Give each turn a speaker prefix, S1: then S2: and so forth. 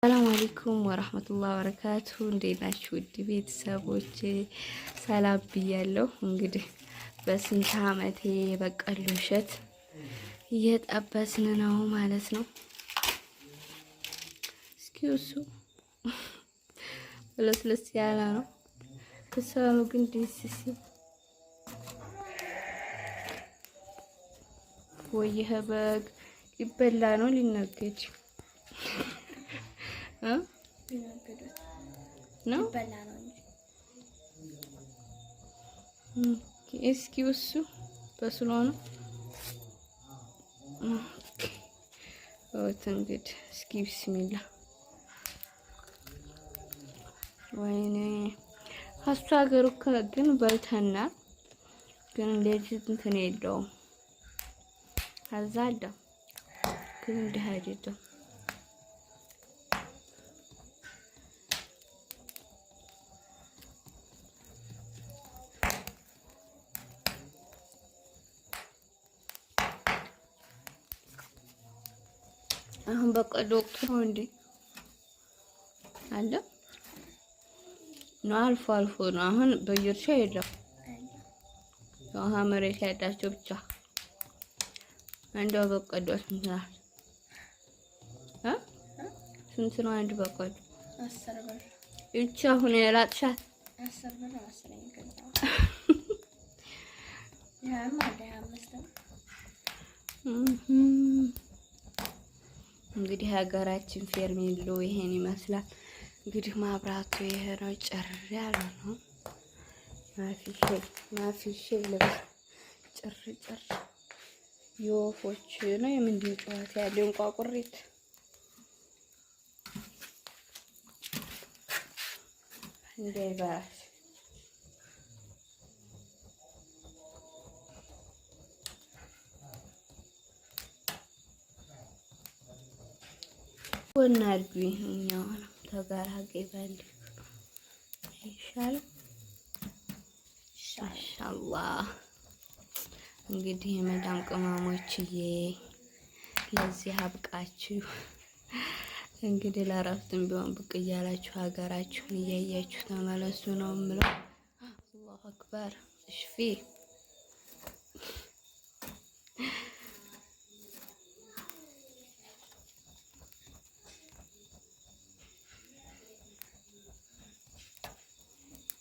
S1: ሰላም አለይኩም ወራህመቱላሂ ወበረካቱ። እንዴት ናችሁ ውድ ቤተሰቦች? ሰላም ብያለሁ። እንግዲህ በስንት አመቴ የበቀሉ እሸት እየጠበስን ነው ማለት ነው። እስኪ እሱ ለስለስ ያለ ነው። ከሰሉ ግን ደስ ሲል ወይህ በግ ሊበላ ነው ሊነገድ ነው። እስኪ እሱ በስሎ ነው። እንግዲህ እስኪ ቢስሚላ ወይኔ ከሱ ሀገር ግን በልተናል። ግን እንደዚህ እንትን የለውም አዛዳ ግን እንዲህ አይደለም። አሁን በቀዶ ወቅቱ ነው እንዴ? አለ ነው አልፎ አልፎ ነው። አሁን በየእርሻ የለም። ውሃ መሬት ያላቸው ብቻ አንዷ በቀዶ ስንት ናት? ስንት ነው አንድ በቀዶ? 10 ብር ብቻ። አሁን የላጥሻት 10 ብር መሰለኝ። እንግዲህ ሀገራችን ፌርሜሎ ይሄን ይመስላል። እንግዲህ ማብራቱ ይሄ ነው። ጭር ያለ ነው። ማፊሽ ልብስ ጭር የወፎች ነው። የምንድን ጨዋታ ያለው እንቋቁሪት እንዳይባስ ወናርዱ ይሄኛው ነው። ተጋራ ገይባል ይሻላል። ማሻአላህ። እንግዲህ የመዳም ቅመሞችዬ ለዚህ አብቃችሁ። እንግዲህ ለእረፍትም ቢሆን ብቅ እያላችሁ ሀገራችሁን እያያችሁ ተመለሱ ነው የምለው። አላሁ አክበር። እሽፊ